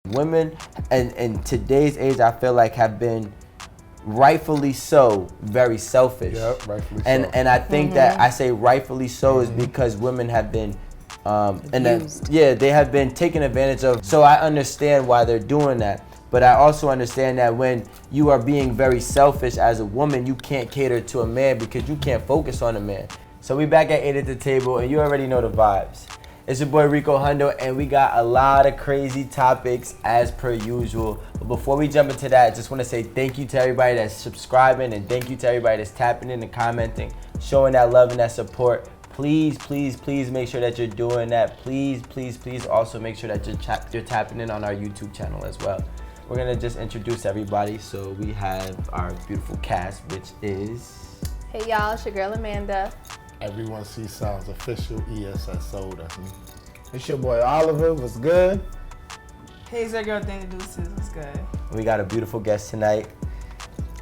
Women in today's age, I feel like, have been rightfully so very selfish. Yep, rightfully so. And I think that I say rightfully so is because women have been they have been taken advantage of. So I understand why they're doing that. But I also understand that when you are being very selfish as a woman, you can't cater to a man because you can't focus on a man. So we back at 8 at the table, and you already know the vibes. It's your boy Rico Hundo, and we got a lot of crazy topics as per usual. But before we jump into that, I just want to say thank you to everybody that's subscribing, and thank you to everybody that's tapping in and commenting, showing that love and that support. Please, please, please make sure that you're doing that. Please, please, please also make sure that you're tapping in on our YouTube channel as well. We're going to just introduce everybody. So we have our beautiful cast, which is... Hey y'all, it's your girl Amanda. Everyone sees Sounds Official, ESSO, that's me. It's your boy Oliver, what's good? Hey, it's your girl Danny Deuces, what's good? We got a beautiful guest tonight.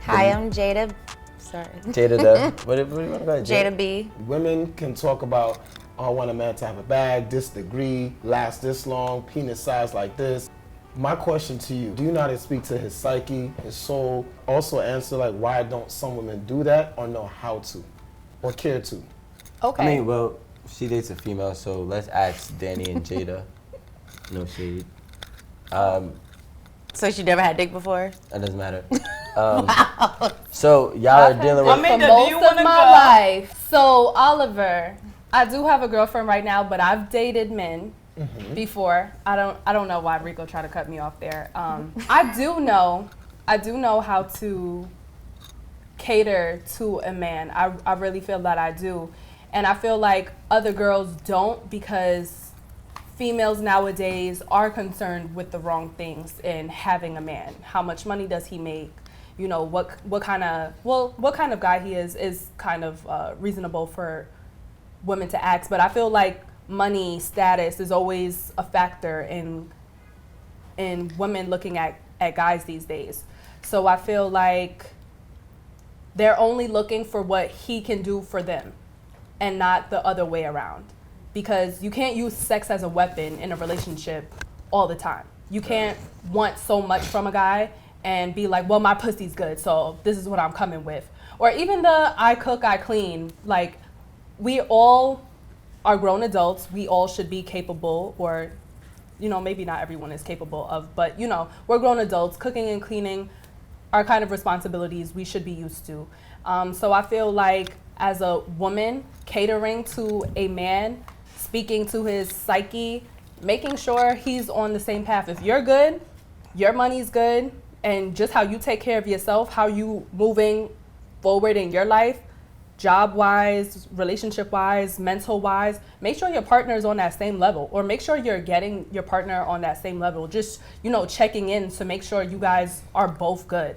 Hi, I'm Jada. Sorry. Jada the... what do you want to call it? Jada B. Women can talk about, oh, I want a man to have a bag, this degree, last this long, penis size like this. My question to you, do you know how to speak to his psyche, his soul? Also answer like, why don't some women do that or know how to or care to? Okay. I mean, well, she dates a female, so let's ask Danny and Jada. No shade. So she never had dick before? That doesn't matter. So y'all are dealing with... Amanda, for most do you of wanna my go? life. So Oliver, I do have a girlfriend right now, but I've dated men before. I don't know why Rico tried to cut me off there. I do know how to cater to a man. I really feel that I do. And I feel like other girls don't, because females nowadays are concerned with the wrong things in having a man. How much money does he make? You know, what kind of guy he is kind of reasonable for women to ask. But I feel like money, status is always a factor in women looking at guys these days. So I feel like they're only looking for what he can do for them and not the other way around. Because you can't use sex as a weapon in a relationship all the time. You can't want so much from a guy and be like, well, my pussy's good, so this is what I'm coming with. Or even the I cook, I clean. Like, we all are grown adults. We all should be capable, or, you know, maybe not everyone is capable of, but, you know, we're grown adults. Cooking and cleaning are kind of responsibilities we should be used to. So I feel like as a woman, catering to a man, speaking to his psyche, making sure he's on the same path. If you're good, your money's good, and just how you take care of yourself, how you moving forward in your life, job-wise, relationship-wise, mental-wise, make sure your partner is on that same level, or make sure you're getting your partner on that same level. Just, you know, checking in to make sure you guys are both good.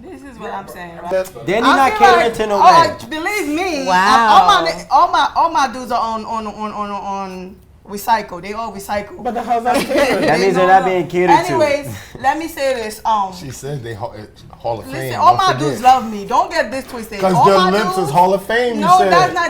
This is what I'm saying, right? Danny not catering to no man. Believe me, Wow. all my dudes are on recycle. They all recycle. But the hell's that catering? That means they're not being catered to. Anyways, let me say this. She said they Hall of Fame. Listen, all don't my forget. dudes love me. Don't get this twisted. Because All their my lips dudes- is Hall of Fame, you No, said. that's not.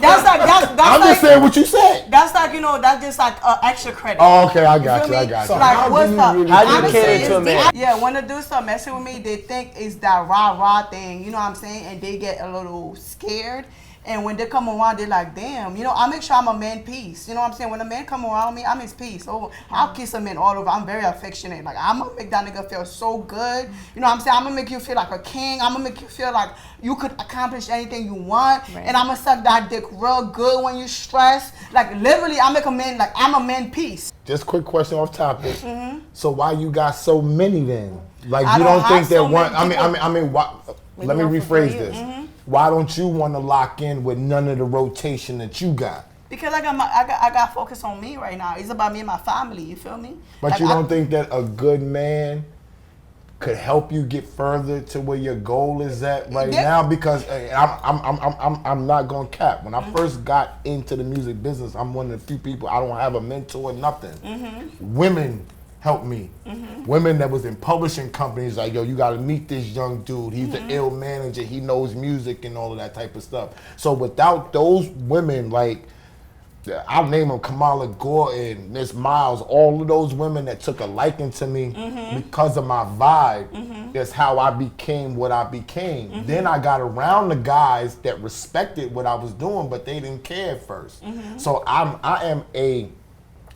That's I'm like, just saying what you said. That's like, you know, that's just like extra credit. Oh, okay, I got feel you, I me? got So you. like, How what's do you up? really How do you Honestly, cater to a man? Yeah, when the dudes start messing with me, they think it's that rah thing, you know what I'm saying? And they get a little scared. And when they come around, they're like, damn, you know, I make sure I'm a man piece. You know what I'm saying? When a man come around me, I'm his piece. So I'll kiss a man all over. I'm very affectionate. Like, I'm gonna make that nigga feel so good. You know what I'm saying? I'm gonna make you feel like a king. I'm gonna make you feel like you could accomplish anything you want. Right. And I'm gonna suck that dick real good when you stress. Like, literally, I make a man, like, I'm a man piece. Just quick question off topic. So why you got so many then? Like I you don't don't think have that so one? many I mean, why? Let me know for rephrase you. this. Why don't you want to lock in with none of the rotation that you got? Because I got focus on me right now. It's about me and my family. You feel me? But Like, you don't think that a good man could help you get further to where your goal is at right Yeah. now? Because I'm not gonna cap. When I first got into the music business, I'm one of the few people. I don't have a mentor, nothing. Women helped me. Women that was in publishing companies like, yo, you gotta meet this young dude. He's the ill manager. He knows music and all of that type of stuff. So without those women, like, I'll name them Kamala Gordon, Miss Miles, all of those women that took a liking to me because of my vibe. That's how I became what I became. Then I got around the guys that respected what I was doing, but they didn't care at first. So I am a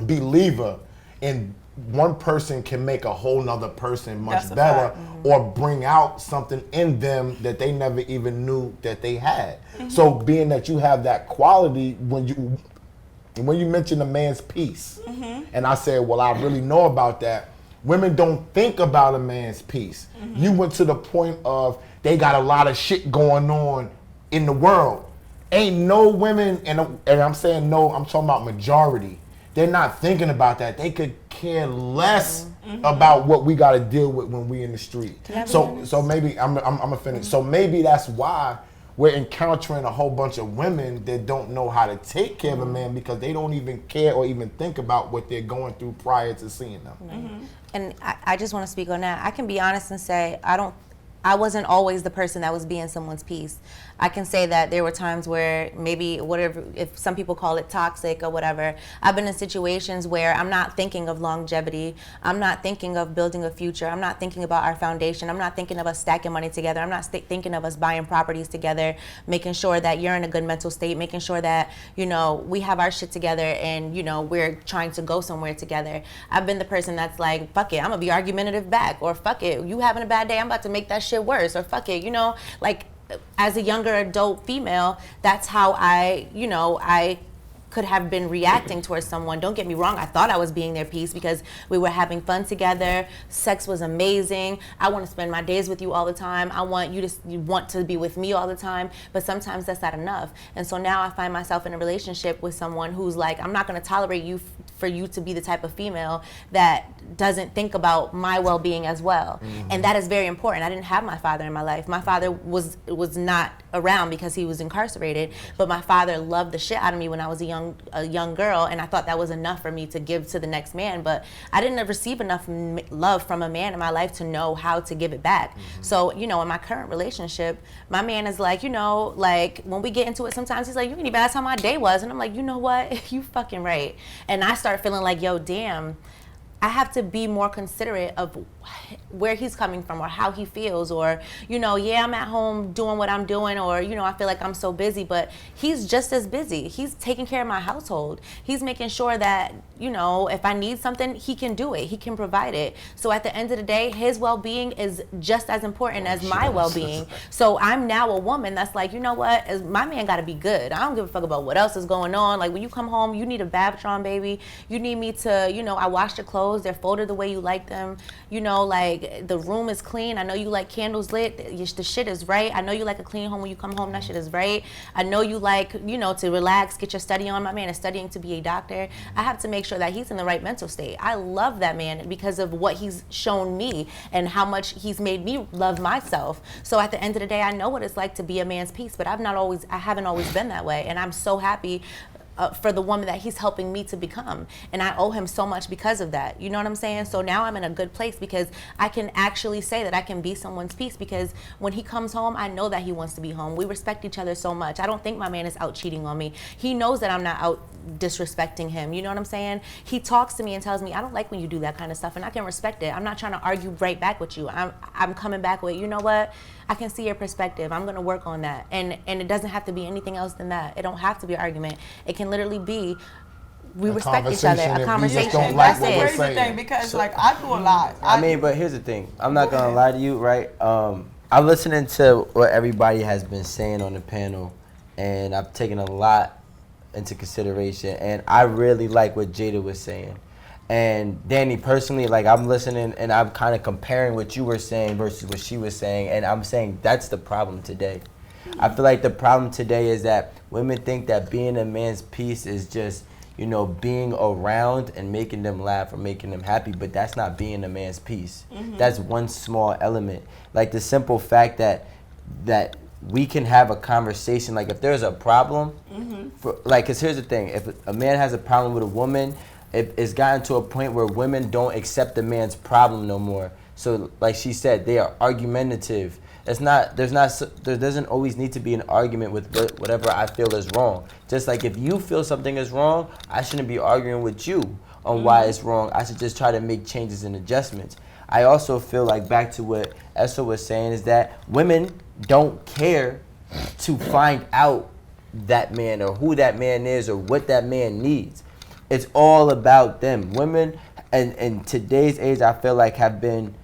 believer in one person can make a whole nother person much better or bring out something in them that they never even knew that they had. So being that you have that quality, when you mention a man's peace, and I said, well, I really know about that. Women don't think about a man's peace. You went to the point of they got a lot of shit going on in the world. Ain't no women, and I'm saying no, I'm talking about majority. They're not thinking about that. They could care less about what we got to deal with when we in the street. So maybe I'm gonna finish. So maybe that's why we're encountering a whole bunch of women that don't know how to take care of a man because they don't even care or even think about what they're going through prior to seeing them. And I just want to speak on that. I can be honest and say I wasn't always the person that was being someone's peace. I can say that there were times where maybe whatever, if some people call it toxic or whatever, I've been in situations where I'm not thinking of longevity. I'm not thinking of building a future. I'm not thinking about our foundation. I'm not thinking of us stacking money together. I'm not thinking of us buying properties together, making sure that you're in a good mental state, making sure that, we have our shit together and, we're trying to go somewhere together. I've been the person that's like, fuck it, I'm gonna be argumentative back, or fuck it, you having a bad day, I'm about to make that shit worse, or fuck it, as a younger adult female, that's how I could have been reacting towards someone. Don't get me wrong, I thought I was being their peace because we were having fun together. Sex was amazing. I want to spend my days with you all the time. I want you want to be with me all the time, but sometimes that's not enough. And so now I find myself in a relationship with someone who's like, I'm not going to tolerate you for you to be the type of female that doesn't think about my well-being as well. And that is very important. I didn't have my father in my life. My father was not around because he was incarcerated, but my father loved the shit out of me when I was a young girl, and I thought that was enough for me to give to the next man, but I didn't receive enough love from a man in my life to know how to give it back. So, in my current relationship, my man is like, when we get into it, sometimes he's like, you can even ask how my day was, and I'm like, you know what, you fucking right. And I start feeling like, yo, damn, I have to be more considerate of where he's coming from or how he feels, or, yeah, I'm at home doing what I'm doing, or, I feel like I'm so busy, but he's just as busy. He's taking care of my household. He's making sure that, if I need something, he can do it. He can provide it. So at the end of the day, his well-being is just as important as my well-being. So I'm now a woman that's like, you know what, my man got to be good. I don't give a fuck about what else is going on. Like, when you come home, you need a bath, baby. You need me to, I wash your clothes. They're folded the way you like them. Like, the room is clean. I know you like candles lit. The shit is right. I know you like a clean home when you come home. That shit is right. I know you like, to relax, get your study on. My man is studying to be a doctor. I have to make sure that he's in the right mental state. I love that man because of what he's shown me and how much he's made me love myself. So at the end of the day, I know what it's like to be a man's peace, but I haven't always been that way. And I'm so happy for the woman that he's helping me to become. And I owe him so much because of that. You know what I'm saying? So now I'm in a good place because I can actually say that I can be someone's peace, because when he comes home, I know that he wants to be home. We respect each other so much. I don't think my man is out cheating on me. He knows that I'm not out disrespecting him. You know what I'm saying? He talks to me and tells me, I don't like when you do that kind of stuff, and I can respect it. I'm not trying to argue right back with you. I'm coming back with, you know what? I can see your perspective. I'm gonna work on that. And it doesn't have to be anything else than that. It don't have to be an argument. It can literally be, we respect each other, a conversation. That's the crazy thing, because I do a lot. But here's the thing. I'm not gonna lie to you, right? I'm listening to what everybody has been saying on the panel, and I've taken a lot into consideration, and I really like what Jada was saying. And Danny, personally, like, I'm listening and I'm kind of comparing what you were saying versus what she was saying, and I'm saying that's the problem today. I feel like the problem today is that women think that being a man's peace is just, being around and making them laugh or making them happy, but that's not being a man's peace. That's one small element. Like, the simple fact that we can have a conversation, like, if there's a problem, because here's the thing, if a man has a problem with a woman, it's gotten to a point where women don't accept the man's problem no more. So, like she said, they are argumentative. There doesn't always need to be an argument with whatever I feel is wrong. Just like if you feel something is wrong, I shouldn't be arguing with you on why it's wrong. I should just try to make changes and adjustments. I also feel like, back to what Essa was saying, is that women don't care to find out that man or who that man is or what that man needs. It's all about them. Women in today's age, I feel like, have been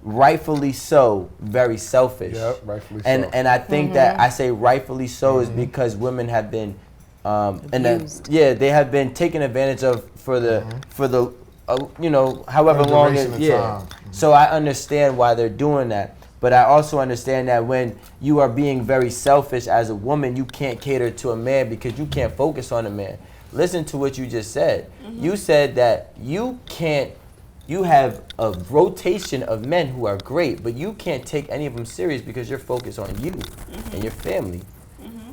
rightfully so very selfish. Yep, rightfully so. And I think that I say rightfully so is because women have been they have been taken advantage of for the however long it. So I understand why they're doing that. But I also understand that when you are being very selfish as a woman, you can't cater to a man because you can't focus on a man. Listen to what you just said. You said that you have a rotation of men who are great, but you can't take any of them serious because you're focused on you and your family.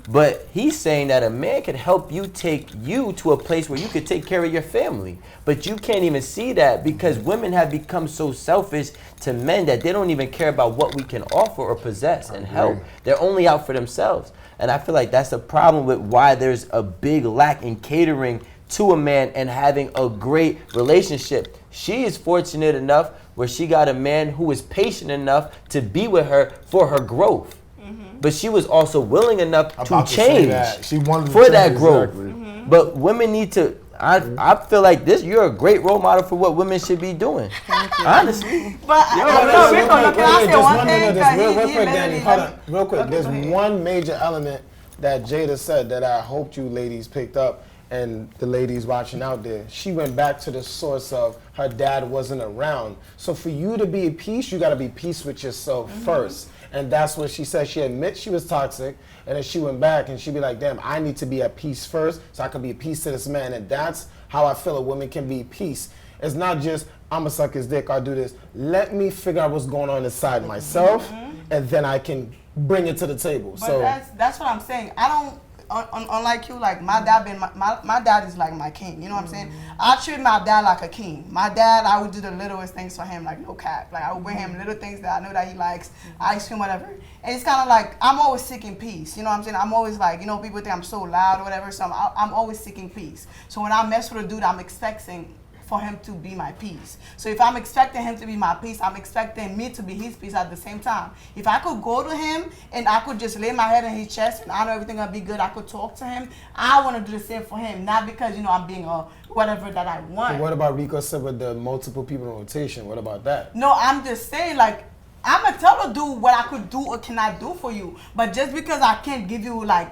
But he's saying that a man can help you take you to a place where you could take care of your family. But you can't even see that because women have become so selfish to men that they don't even care about what we can offer or possess and help. They're only out for themselves. And I feel like that's the problem with why there's a big lack in catering to a man and having a great relationship. She is fortunate enough where she got a man who is patient enough to be with her for her growth. But she was also willing enough to change She wanted for to that change, growth. exactly. But women need to, I feel like you're a great role model for what women should be doing. Honestly. But can I say one thing? Real quick, Danny, hold on. Real quick. Okay, There's go ahead. one major element that Jada said that I hoped you ladies picked up, and the ladies watching out there. She went back to the source of her dad wasn't around. So for you to be at peace, you got to be peace with yourself first. And that's what she said. She admits she was toxic, and then she went back and she'd be like, damn, I need to be at peace first so I can be at peace to this man. And that's how I feel a woman can be at peace. It's not just, I'm going to suck his dick, I'll do this. Let me figure out what's going on inside myself, and then I can bring it to the table. But So that's what I'm saying. I don't, unlike you, like my dad is like my king. You know what I'm saying? I treat my dad like a king. My dad, I would do the littlest things for him, like no cap. Like I would bring him little things that I know that he likes, ice cream, whatever. And it's kind of like I'm always seeking peace. You know what I'm saying? I'm always like, people think I'm so loud or whatever. So I'm always seeking peace. So when I mess with a dude, I'm expecting for him to be my peace. So if I'm expecting him to be my peace, I'm expecting me to be his peace at the same time. If I could go to him and I could just lay my head in his chest and I know everything gonna be good, I could talk to him, I want to do the same for him. Not because, I'm being a whatever that I want. what about Rico said with the multiple people in rotation? What about that? No, I'm just saying, like, I'm gonna tell a dude what I could do or cannot do for you. But just because I can't give you, like,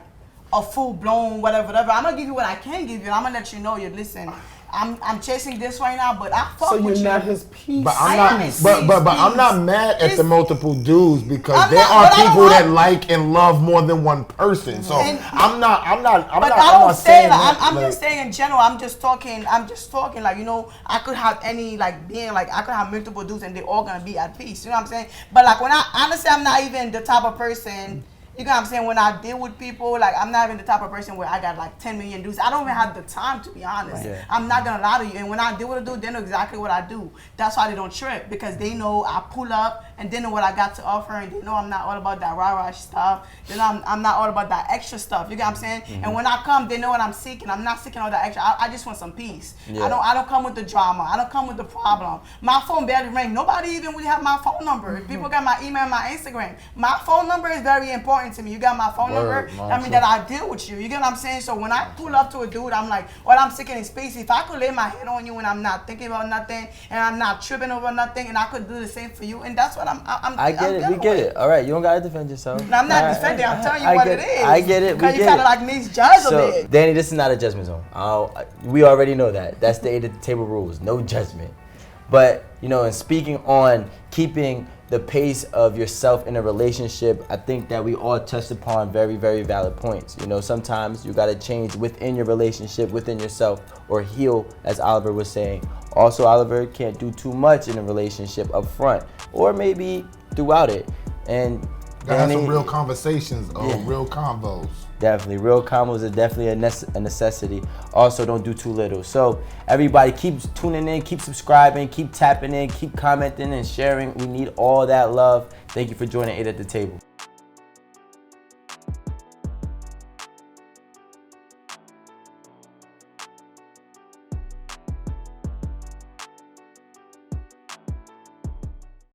a full-blown whatever, I'm gonna give you what I can give you. I'm gonna let you know, listen, I'm chasing this right now, but I fuck with you. So you're not his peace. But I'm not mad at the multiple dudes because there are but I people don't that like and love more than one person. So I'm not saying saying that. that. I'm just saying in general. I'm just talking like, I could have any, like, being like, I could have multiple dudes and they're all gonna be at peace. You know what I'm saying? But like when honestly, I'm not even the type of person. You know what I'm saying? When I deal with people, like, I'm not even the type of person where I got like 10 million dudes. I don't even have the time, to be honest. Yeah. I'm not gonna lie to you. And when I deal with a dude, they know exactly what I do. That's why they don't trip, because they know I pull up and they know what I got to offer, and they know I'm not all about that rah-rah stuff. They know I'm not all about that extra stuff. You get what I'm saying? And when I come, they know what I'm seeking. I'm not seeking all that extra. I just want some peace. Yeah. I don't come with the drama. I don't come with the problem. My phone barely rings. Nobody even really have my phone number. People got my email and my Instagram. My phone number is very important to me. You got my phone number. I mean, that I deal with you. You get what I'm saying? So when I pull up to a dude, I'm like, well, I'm seeking in space. If I could lay my head on you and I'm not thinking about nothing and I'm not tripping over nothing, and I could do the same for you, and that's what I get it. We get it. All right, you don't gotta defend yourself. No, I'm not defending. I'm telling you what it is. I get it. Because you kind of like misjudge a So, bit. Danny, this is not a judgment zone. We already know that. That's the D8te Table rules. No judgment. But, and speaking on keeping the pace of yourself in a relationship, I think that we all touched upon very, very valid points. Sometimes you got to change within your relationship, within yourself, or heal, as Oliver was saying. Also, Oliver can't do too much in a relationship up front, or maybe throughout it. And Gotta have some real conversations or real convos. Definitely. Real combos are definitely a necessity. Also, don't do too little. So, everybody, keep tuning in, keep subscribing, keep tapping in, keep commenting and sharing. We need all that love. Thank you for joining 8 at the Table.